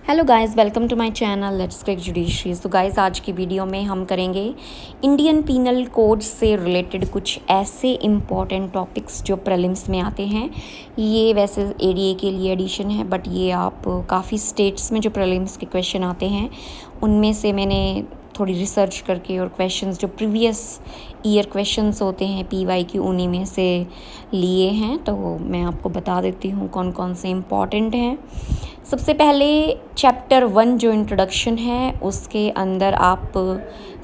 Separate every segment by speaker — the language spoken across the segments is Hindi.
Speaker 1: Hello guys, welcome to my channel let's crack judiciary. तो गाइस, आज की वीडियो में हम करेंगे इंडियन पीनल कोड से रिलेटेड कुछ ऐसे इम्पॉर्टेंट टॉपिक्स जो प्रीलिम्स में आते हैं। ये वैसे एडीए के लिए एडिशन है, बट ये आप काफ़ी स्टेट्स में जो प्रीलिम्स के क्वेश्चन आते हैं उनमें से मैंने थोड़ी रिसर्च करके और क्वेश्चंस जो प्रीवियस ईयर क्वेश्चंस होते हैं पीवाई की उन्हीं में से लिए हैं। तो मैं आपको बता देती हूँ कौन कौन से इम्पॉर्टेंट हैं। सबसे पहले चैप्टर 1 जो इंट्रोडक्शन है उसके अंदर आप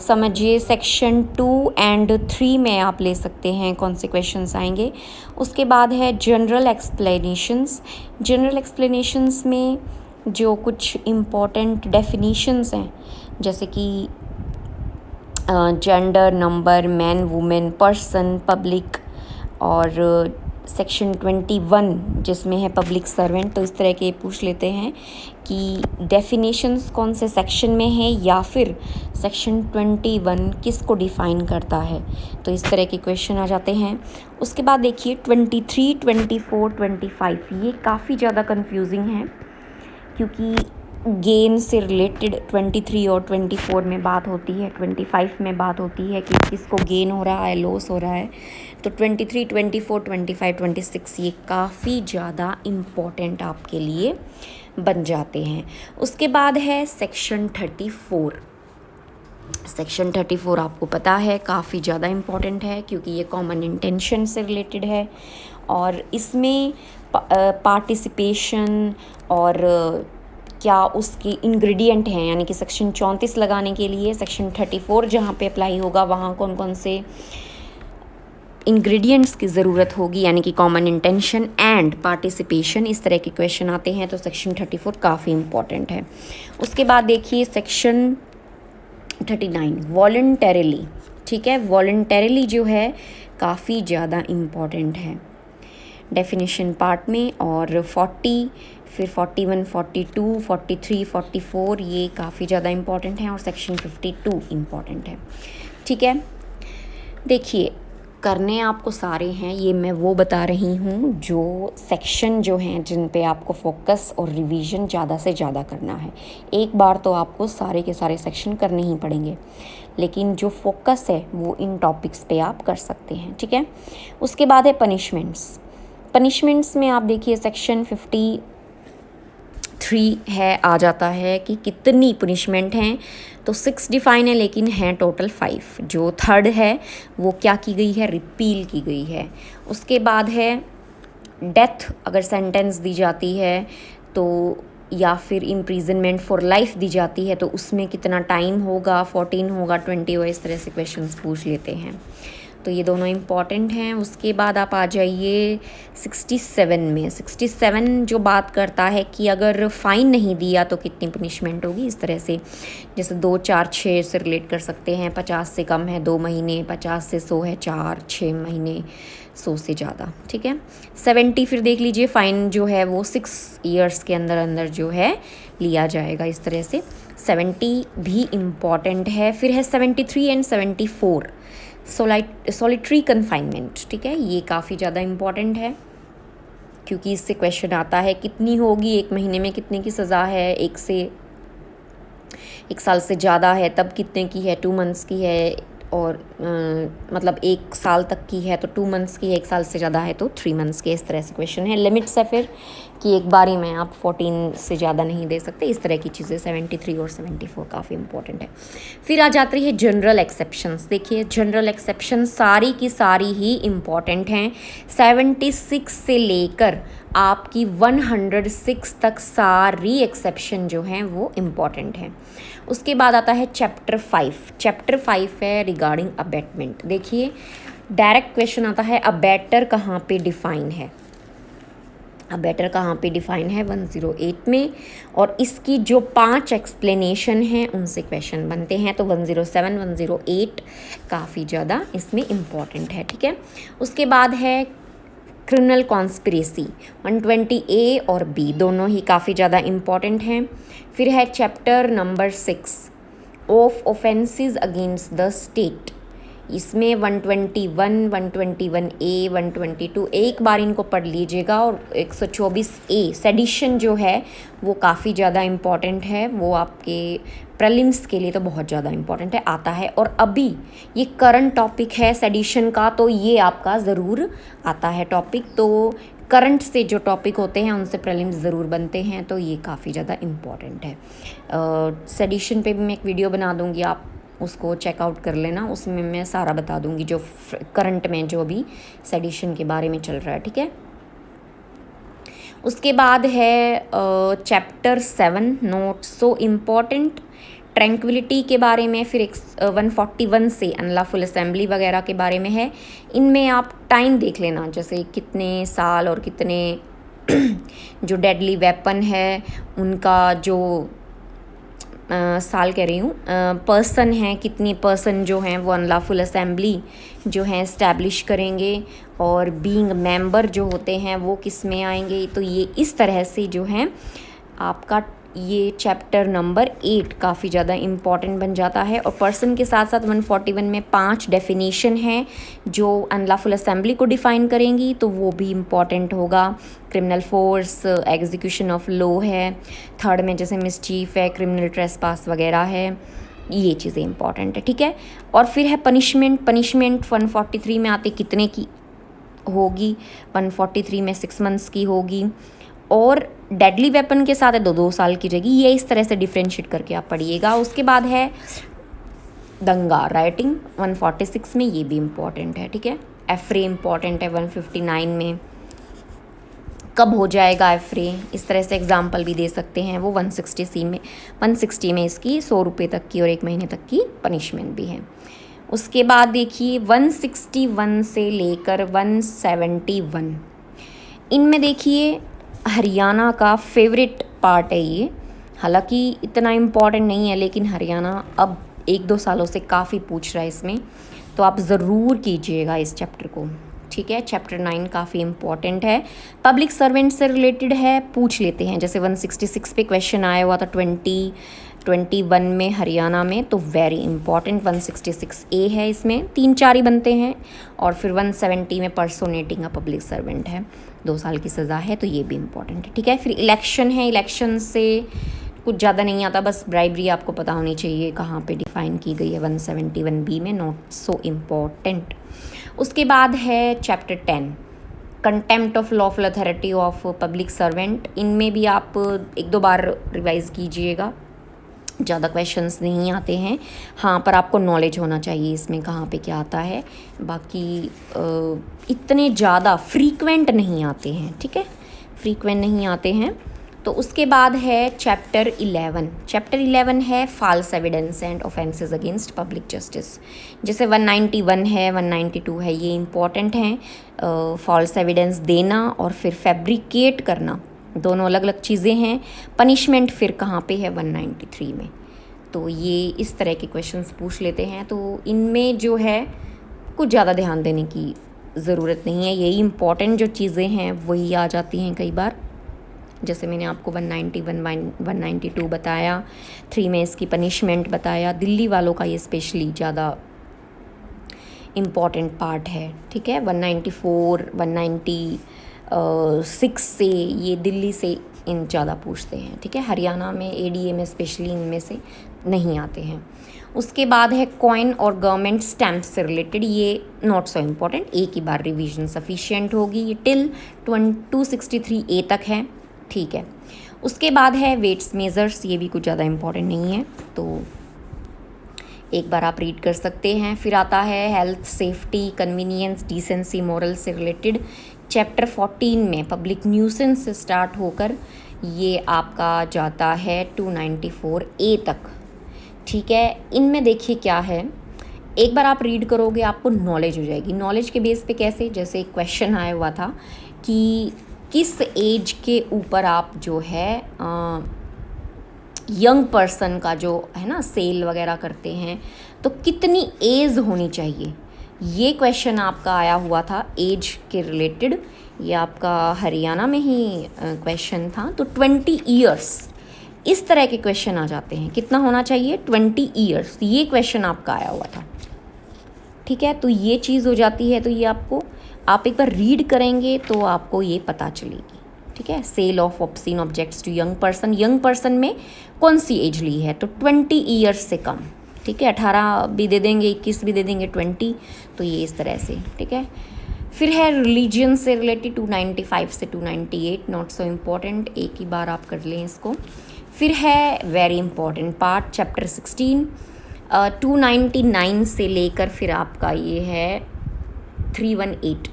Speaker 1: समझिए सेक्शन 2 एंड 3 में आप ले सकते हैं कौन से क्वेश्चंस आएंगे। उसके बाद है जनरल एक्सप्लेनेशंस। जनरल एक्सप्लेनेशंस में जो कुछ इम्पॉर्टेंट डेफिनीशंस हैं, जैसे कि gender, number, man, women, person, public, और सेक्शन 21 जिसमें है पब्लिक सर्वेंट। तो इस तरह के पूछ लेते हैं कि डेफिनेशंस कौन से सेक्शन में है या फिर सेक्शन 21 किसको डिफ़ाइन करता है। तो इस तरह के क्वेश्चन आ जाते हैं। उसके बाद देखिए 23, 24, 25 ये काफ़ी ज़्यादा कंफ्यूजिंग है, क्योंकि गेन से रिलेटेड 23 और 24 में बात होती है, 25 में बात होती है कि किसको गेन हो रहा है, लॉस हो रहा है। तो 23, 24, 25, 26 ये काफ़ी ज़्यादा इम्पॉर्टेंट आपके लिए बन जाते हैं। उसके बाद है सेक्शन 34। सेक्शन 34 आपको पता है काफ़ी ज़्यादा इम्पॉर्टेंट है, क्योंकि ये कॉमन इंटेंशन से रिलेटेड है और इसमें पार्टिसिपेशन और क्या उसके इंग्रेडिएंट हैं, यानी कि सेक्शन 34 लगाने के लिए सेक्शन 34 जहाँ पे अप्लाई होगा वहाँ कौन कौन से इंग्रेडिएंट्स की ज़रूरत होगी, यानी कि कॉमन इंटेंशन एंड पार्टिसिपेशन, इस तरह के क्वेश्चन आते हैं। तो सेक्शन 34 काफ़ी इम्पॉर्टेंट है। उसके बाद देखिए सेक्शन 39 वॉलंटरीली। ठीक है, वॉलंटरीली जो है काफ़ी ज़्यादा इम्पॉर्टेंट है डेफिनेशन पार्ट में। और 40, फिर 41, 42, 43, 44 ये काफ़ी ज़्यादा इम्पॉर्टेंट है और सेक्शन 52 इम्पॉर्टेंट है। ठीक है, देखिए करने आपको सारे हैं, ये मैं वो बता रही हूँ जो सेक्शन जो हैं जिन पे आपको फोकस और रिवीजन ज़्यादा से ज़्यादा करना है। एक बार तो आपको सारे के सारे सेक्शन करने ही पड़ेंगे, लेकिन जो फोकस है वो इन टॉपिक्स पे आप कर सकते हैं। ठीक है, उसके बाद है पनिशमेंट्स। पनिशमेंट्स में आप देखिए सेक्शन 53 है, आ जाता है कि कितनी पनिशमेंट हैं। तो 6 डिफाइन है, लेकिन हैं टोटल 5। जो थर्ड है वो क्या की गई है, रिपील की गई है। उसके बाद है डेथ अगर सेंटेंस दी जाती है तो, या फिर इम्प्रिजनमेंट फॉर लाइफ दी जाती है तो उसमें कितना टाइम होगा, 14 होगा, 20 होगा, इस तरह से क्वेश्चंस पूछ लेते हैं। तो ये दोनों इम्पॉर्टेंट हैं। उसके बाद आप आ जाइए 67 में। 67 जो बात करता है कि अगर फ़ाइन नहीं दिया तो कितनी पनिशमेंट होगी, इस तरह से जैसे 2, 4, 6 से रिलेट कर सकते हैं। 50 से कम है 2 महीने, 50 से 100 है 4, 6 महीने, 100 से ज़्यादा। ठीक है, 70 फिर देख लीजिए फ़ाइन जो है वो 6 ईयर्स के अंदर अंदर जो है लिया जाएगा, इस तरह से 70 भी इम्पॉर्टेंट है। फिर है 73 एंड 74 सॉलिटरी कन्फाइनमेंट। ठीक है, ये काफ़ी ज़्यादा इम्पॉर्टेंट है, क्योंकि इससे क्वेश्चन आता है कितनी होगी, 1 महीने में कितने की सज़ा है, 1 साल से ज़्यादा है तब कितने की है, 2 मंथ्स की है, और मतलब 1 साल तक की है तो 2 मंथ्स की है, 1 साल से ज़्यादा है तो 3 मंथ्स की, इस तरह से क्वेश्चन है। लिमिट्स है फिर कि एक बारी में आप 14 से ज़्यादा नहीं दे सकते, इस तरह की चीज़ें 73 और 74 काफ़ी इंपॉर्टेंट है। फिर आ जाती है जनरल एक्सेप्शंस। देखिए जनरल एक्सेप्शन सारी की सारी ही इम्पॉर्टेंट हैं। 76 से लेकर आपकी 106 तक सारी एक्सेप्शन जो हैं वो इम्पॉर्टेंट हैं। उसके बाद आता है चैप्टर 5। चैप्टर 5 है रिगार्डिंग अबेटमेंट। देखिए डायरेक्ट क्वेश्चन आता है अबेटर कहाँ पे डिफाइन है। अबेटर कहाँ पे डिफाइन है 108 में, और इसकी जो 5 एक्सप्लेनेशन हैं उनसे क्वेश्चन बनते हैं। तो 107, 108 काफ़ी ज़्यादा इसमें इम्पॉर्टेंट है। ठीक है, उसके बाद है क्रिमिनल कॉन्स्पिरेसी, 120A और B दोनों ही काफ़ी ज़्यादा इम्पॉर्टेंट हैं। फिर है chapter number 6 of offences against the state. इसमें 121, 121A, 122 एक बार इनको पढ़ लीजिएगा। और 124A सेडिशन जो है वो काफ़ी ज़्यादा इम्पॉर्टेंट है, वो आपके प्रीलिम्स के लिए तो बहुत ज़्यादा इम्पॉर्टेंट है, आता है। और अभी ये करंट टॉपिक है सेडिशन का, तो ये आपका ज़रूर आता है टॉपिक। तो करंट से जो टॉपिक होते हैं उनसे प्रीलिम्स ज़रूर बनते हैं, तो ये काफ़ी ज़्यादा इम्पॉर्टेंट है। सेडिशन पे भी मैं एक वीडियो बना दूँगी, आप उसको चेकआउट कर लेना, उसमें मैं सारा बता दूँगी जो करंट में जो भी सेडिशन के बारे में चल रहा है, ठीक है। उसके बाद है chapter 7 note so important, tranquillity के बारे में। फिर 141 से अनलॉफुल असेंबली वगैरह के बारे में है। इनमें आप टाइम देख लेना, जैसे कितने साल और कितने जो डेडली वेपन है उनका जो साल कह रही हूँ, पर्सन हैं, कितनी पर्सन जो हैं वो अनलॉफुल असेंबली जो है इस्टेब्लिश करेंगे, और बीइंग मेंबर जो होते हैं वो किस में आएंगे। तो ये इस तरह से जो है आपका ये चैप्टर नंबर 8 काफ़ी ज़्यादा इम्पॉर्टेंट बन जाता है। और पर्सन के साथ साथ 141 में 5 डेफिनेशन हैं जो अनलॉफुल असेंबली को डिफ़ाइन करेंगी, तो वो भी इम्पॉर्टेंट होगा। Criminal force, execution of law है। थर्ड में जैसे मिसचीफ है, क्रिमिनल ट्रेसपास वगैरह है, ये चीज़ें इंपॉर्टेंट है, ठीक है। और फिर है पनिशमेंट। पनिशमेंट 143 में आती कितने की होगी, 143 में 6 मंथ्स की होगी। और डेडली वेपन के साथ है 2 साल की रहेगी। ये इस तरह से डिफ्रेंशिएट करके आप पढ़िएगा। उसके बाद है दंगा राइटिंग 146 में, ये भी इम्पॉर्टेंट है, ठीक है। एफरे इम्पॉर्टेंट है 159 में, कब हो जाएगा एफरे, इस तरह से एग्जाम्पल भी दे सकते हैं वो। 160 में इसकी 100 रुपये तक की और 1 महीने तक की पनिशमेंट भी है। उसके बाद देखिए 161 से लेकर 171, इनमें देखिए हरियाणा का फेवरेट पार्ट है ये। हालांकि इतना इम्पॉर्टेंट नहीं है, लेकिन हरियाणा अब 1-2 सालों से काफ़ी पूछ रहा है इसमें, तो आप ज़रूर कीजिएगा इस चैप्टर को, ठीक है। चैप्टर 9 काफ़ी इम्पॉर्टेंट है, पब्लिक सर्वेंट से रिलेटेड है, पूछ लेते हैं। जैसे 166 पे क्वेश्चन आया हुआ था 2021 में हरियाणा में, तो वेरी इंपॉर्टेंट 166A है, इसमें 3-4 ही बनते हैं। और फिर 170 में पर्सोनेटिंग अ पब्लिक सर्वेंट है, 2 साल की सज़ा है, तो ये भी इम्पॉर्टेंट है, ठीक है। फिर इलेक्शन है, इलेक्शन से कुछ ज़्यादा नहीं आता, बस ब्राइबरी आपको पता होनी चाहिए कहाँ पे डिफ़ाइन की गई है 171B में, नॉट सो इम्पॉर्टेंट। उसके बाद है chapter 10 contempt of lawful authority of public servant. इनमें भी आप 1-2 बार रिवाइज़ कीजिएगा, ज़्यादा क्वेश्चंस नहीं आते हैं, हाँ, पर आपको नॉलेज होना चाहिए इसमें कहाँ पे क्या आता है। बाकी इतने ज़्यादा फ्रीक्वेंट नहीं आते हैं, ठीक है, फ्रीक्वेंट नहीं आते हैं। तो उसके बाद है चैप्टर 11। चैप्टर 11 है false evidence and offences against public justice. जैसे 191 है, 192 है, ये इम्पॉर्टेंट हैं। फॉल्स एविडेंस देना और फिर फैब्रिकेट करना, दोनों अलग अलग चीज़ें हैं। पनिशमेंट फिर कहाँ पे है 193 में। तो ये इस तरह के क्वेश्चंस पूछ लेते हैं, तो इनमें जो है कुछ ज़्यादा ध्यान देने की ज़रूरत नहीं है, यही इम्पॉर्टेंट जो चीज़ें हैं वही आ जाती हैं कई बार। जैसे मैंने आपको 191, 192 बताया, 3 में इसकी पनिशमेंट बताया। दिल्ली वालों का ये स्पेशली ज़्यादा इम्पॉर्टेंट पार्ट है, ठीक है। 194, 196 से ये दिल्ली से इन ज़्यादा पूछते हैं, ठीक है। हरियाणा में ADA में स्पेशली इनमें से नहीं आते हैं। उसके बाद है कॉइन और गवर्नमेंट स्टैम्प से रिलेटेड, ये नॉट सो इम्पॉर्टेंट, एक ही बार रिवीजन सफिशिएंट होगी। ये टिल 263A तक है, ठीक है। उसके बाद है वेट्स मेजर्स, ये भी कुछ ज़्यादा इम्पॉर्टेंट नहीं है, तो एक बार आप रीड कर सकते हैं। फिर आता है health, safety, convenience, decency, moral से रिलेटेड। चैप्टर 14 में पब्लिक न्यूसेंस से स्टार्ट होकर ये आपका जाता है 294A तक, ठीक है। इनमें देखिए क्या है, एक बार आप रीड करोगे आपको नॉलेज हो जाएगी। नॉलेज के बेस पे कैसे, जैसे एक क्वेश्चन आया हुआ था कि किस एज के ऊपर आप जो है यंग पर्सन का जो है ना सेल वगैरह करते हैं, तो कितनी एज होनी चाहिए, ये क्वेश्चन आपका आया हुआ था एज के रिलेटेड। ये आपका हरियाणा में ही क्वेश्चन था। तो 20 ईयर्स, इस तरह के क्वेश्चन आ जाते हैं, कितना होना चाहिए 20 ईयर्स, ये क्वेश्चन आपका आया हुआ था, ठीक है, तो ये चीज़ हो जाती है। तो ये आपको, आप एक बार रीड करेंगे तो आपको ये पता चलेगी, ठीक है। Sale of obscene objects to young person, young person में कौन सी एज ली है, तो 20 ईयर्स से कम, ठीक है। 18 भी दे देंगे, 21 भी दे देंगे, 20, तो ये इस तरह से, ठीक है। फिर है रिलीजन से रिलेटेड 295 से 298, नॉट सो इम्पॉर्टेंट, एक ही बार आप कर लें इसको। फिर है वेरी इंपॉर्टेंट पार्ट चैप्टर 16, 299 से लेकर फिर आपका ये है 318,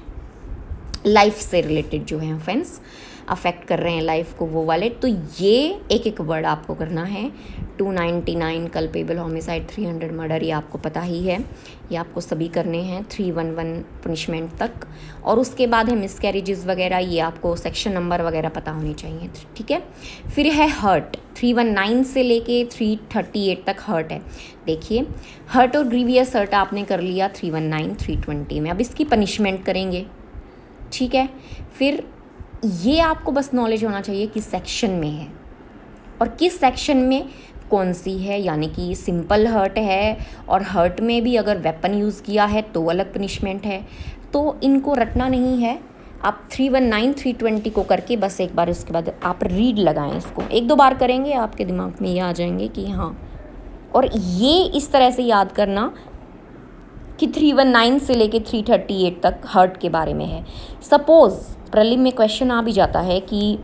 Speaker 1: लाइफ से रिलेटेड जो है ऑफेंस अफेक्ट कर रहे हैं लाइफ को, वो वाले। तो ये एक एक वर्ड आपको करना है। 299 कल्पेबल होमिसाइड, 300 मर्डर, ये आपको पता ही है, ये आपको सभी करने हैं 311 पनिशमेंट तक। और उसके बाद है मिसकैरेजेस वगैरह, ये आपको सेक्शन नंबर वगैरह पता होनी चाहिए, ठीक है। फिर है हर्ट, 319 से लेके 338 तक हर्ट है। देखिए हर्ट और ग्रीवियस हर्ट आपने कर लिया 319 320 में, अब इसकी पनिशमेंट करेंगे, ठीक है। फिर ये आपको बस नॉलेज होना चाहिए किस सेक्शन में है और किस सेक्शन में कौन सी है, यानी कि सिंपल हर्ट है और हर्ट में भी अगर वेपन यूज़ किया है तो अलग पनिशमेंट है। तो इनको रटना नहीं है, आप 319 320 को करके बस एक बार, उसके बाद आप रीड लगाएं इसको, एक दो बार करेंगे आपके दिमाग में ये आ जाएंगे कि हाँ। और ये इस तरह से याद करना कि 319 से लेके 338 तक हर्ट के बारे में है। सपोज़ प्रीलिम में क्वेश्चन आ भी जाता है कि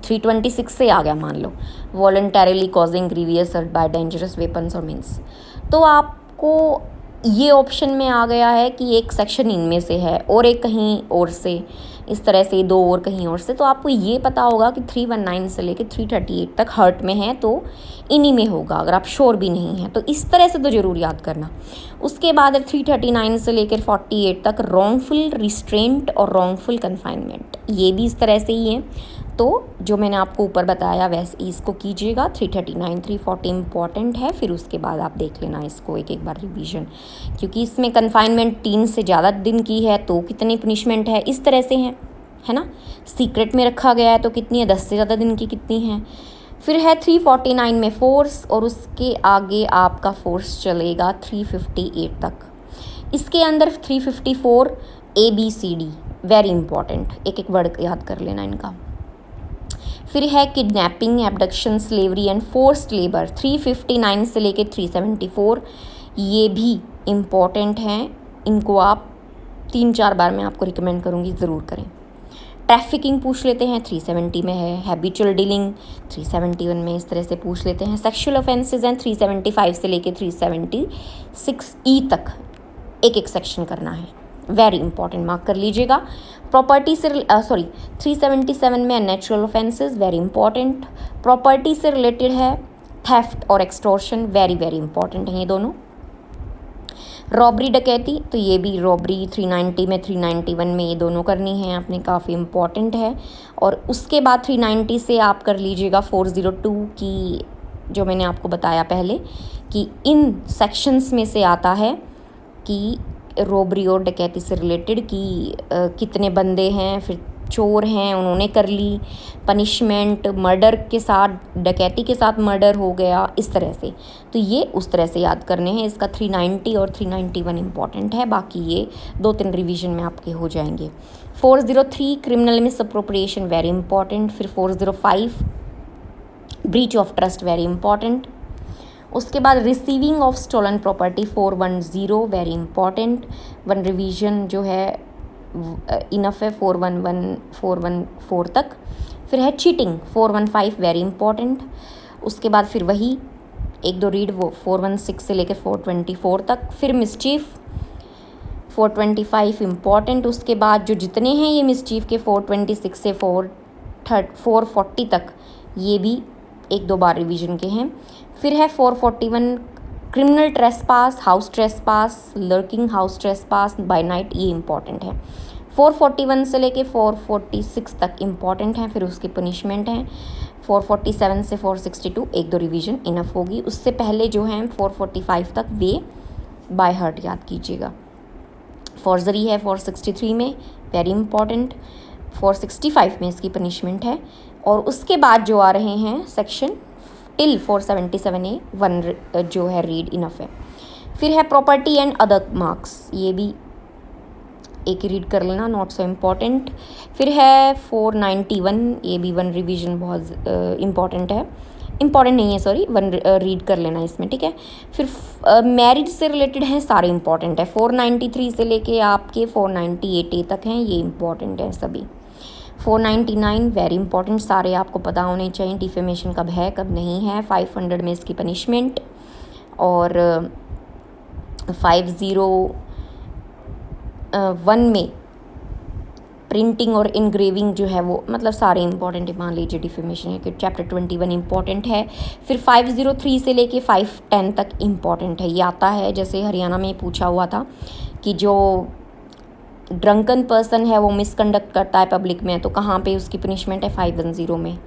Speaker 1: 326 से आ गया, मान लो voluntarily causing grievous hurt by dangerous weapons और मीन्स, तो आपको ये ऑप्शन में आ गया है कि एक सेक्शन इनमें से है और एक कहीं और से, इस तरह से दो और कहीं और से। तो आपको ये पता होगा कि 319 से लेकर 338 तक हर्ट में है तो इन्हीं में होगा, अगर आप श्योर भी नहीं हैं तो इस तरह से तो ज़रूर याद करना। उसके बाद 339 से लेकर 48 तक रॉन्गफुल रिस्ट्रेंट और रॉन्गफुल कन्फाइनमेंट, ये भी इस तरह से ही है। तो जो मैंने आपको ऊपर बताया वैसे इसको कीजिएगा। 339 340 इंपॉर्टेंट है, फिर उसके बाद आप देख लेना इसको एक एक बार रिवीजन, क्योंकि इसमें कन्फाइनमेंट 3 से ज़्यादा दिन की है तो कितनी पनिशमेंट है, इस तरह से है ना। सीक्रेट में रखा गया है तो कितनी है, 10 से ज़्यादा दिन की कितनी है। फिर है 349 में फोर्स, और उसके आगे आपका फोर्स चलेगा 358 तक। इसके अंदर 354 ABCD वेरी इंपॉर्टेंट, एक एक वर्ड याद कर लेना इनका। फिर है kidnapping, abduction, slavery and forced labour, 359 से लेके 374, ये भी इम्पॉर्टेंट हैं। इनको आप 3-4 बार मैं आपको रिकमेंड करूँगी ज़रूर करें। ट्रैफिकिंग पूछ लेते हैं, 370 में है। हैबिचुअल डीलिंग 371 में, इस तरह से पूछ लेते हैं। सेक्शुअल ऑफेंसेस हैं 375 से लेके 376E तक, एक एक सेक्शन करना है, वेरी इंपॉर्टेंट, मार्क कर लीजिएगा। प्रॉपर्टी से 377 में natural offences, very important. Property से रिलेटेड है थेफ्ट और एक्सटॉर्शन, वेरी वेरी इंपॉर्टेंट हैं ये दोनों। रॉबरी डकैती, तो ये भी रॉबरी 390 में 391 में ये दोनों करनी है आपने, काफ़ी इंपॉर्टेंट है। और उसके बाद 390 से आप कर लीजिएगा 402 की, जो मैंने आपको बताया पहले कि इन सेक्शंस में से आता है कि रॉबरी और डकैती से रिलेटेड कि कितने बंदे हैं, फिर चोर हैं उन्होंने कर ली पनिशमेंट, मर्डर के साथ, डकैती के साथ मर्डर हो गया, इस तरह से। तो ये उस तरह से याद करने हैं। इसका 390 और 391 इंपॉर्टेंट है, बाकी ये 2-3 रिवीजन में आपके हो जाएंगे। 403 क्रिमिनल मिसअप्रोप्रिएशन, वेरी इंपॉर्टेंट। फिर 405 breach of trust, very important. उसके बाद receiving of stolen property 410, very important, one revision जो है इनफ है 411 414 तक। फिर है चीटिंग 415, वेरी इंपॉर्टेंट। उसके बाद फिर वही एक दो रीड वो 416 से लेकर 424 तक। फिर मिसचीफ 425 इंपॉर्टेंट। उसके बाद जो जितने हैं ये मिसचीफ के 426 से 440 तक, ये भी एक दो बार रिवीजन के हैं। फिर है 441 criminal trespass, house trespass, lurking house trespass by night, ये इंपॉर्टेंट है। 441 से लेके 446 तक इंपॉर्टेंट हैं, फिर उसकी पनिशमेंट हैं। 447 से 462 एक दो रिवीजन इनफ होगी। उससे पहले जो हैं 445 तक वे बाय हार्ट याद कीजिएगा। फॉर्जरी है 463 में, वेरी इंपॉर्टेंट। 465 में इसकी पनिशमेंट है। और उसके बाद जो आ रहे हैं सेक्शन टिल 477A 1 जो है रीड इनफ है। फिर है प्रॉपर्टी एंड अदर मार्क्स, ये भी एक ही रीड कर लेना, नॉट सो इम्पॉर्टेंट। फिर है 491, ये भी वन रिवीजन बहुत इम्पॉर्टेंट है, इम्पॉर्टेंट नहीं है सॉरी, वन रीड कर लेना इसमें, ठीक है। फिर मैरिज से रिलेटेड हैं सारे इम्पॉर्टेंट है, 493 से लेके आपके 498 तक हैं, ये इम्पॉर्टेंट है सभी। 499 वेरी इंपॉर्टेंट, सारे आपको पता होने चाहिए, डिफेमेशन कब है कब नहीं है, 500 में इसकी पनिशमेंट, और 501 में प्रिंटिंग और इनग्रेविंग जो है वो, मतलब सारे इंपॉर्टेंट है। मान लीजिए डिफेमेशन है कि चैप्टर 21 इंपॉर्टेंट है। फिर 503 से लेके 510 तक इम्पॉर्टेंट है, ये आता है जैसे हरियाणा में पूछा हुआ था कि जो ड्रंकन पर्सन है वो मिसकंडक्ट करता है पब्लिक में, तो कहाँ पे उसकी पनिशमेंट है 510 में।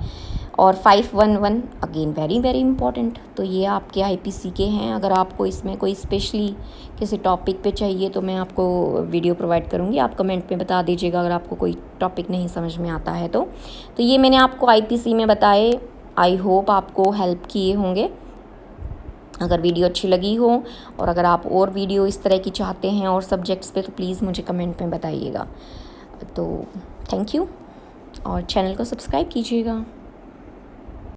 Speaker 1: और 511 अगेन वेरी वेरी इंपॉर्टेंट। तो ये आपके आईपीसी के हैं। अगर आपको इसमें कोई स्पेशली किसी टॉपिक पे चाहिए तो मैं आपको वीडियो प्रोवाइड करूँगी, आप कमेंट में बता दीजिएगा अगर आपको कोई टॉपिक नहीं समझ में आता है तो ये मैंने आपको आईपीसी में बताए। आई होप आपको हेल्प किए होंगे। अगर वीडियो अच्छी लगी हो और अगर आप और वीडियो इस तरह की चाहते हैं और सब्जेक्ट्स पे, तो प्लीज़ मुझे कमेंट में बताइएगा। तो थैंक यू, और चैनल को सब्सक्राइब कीजिएगा।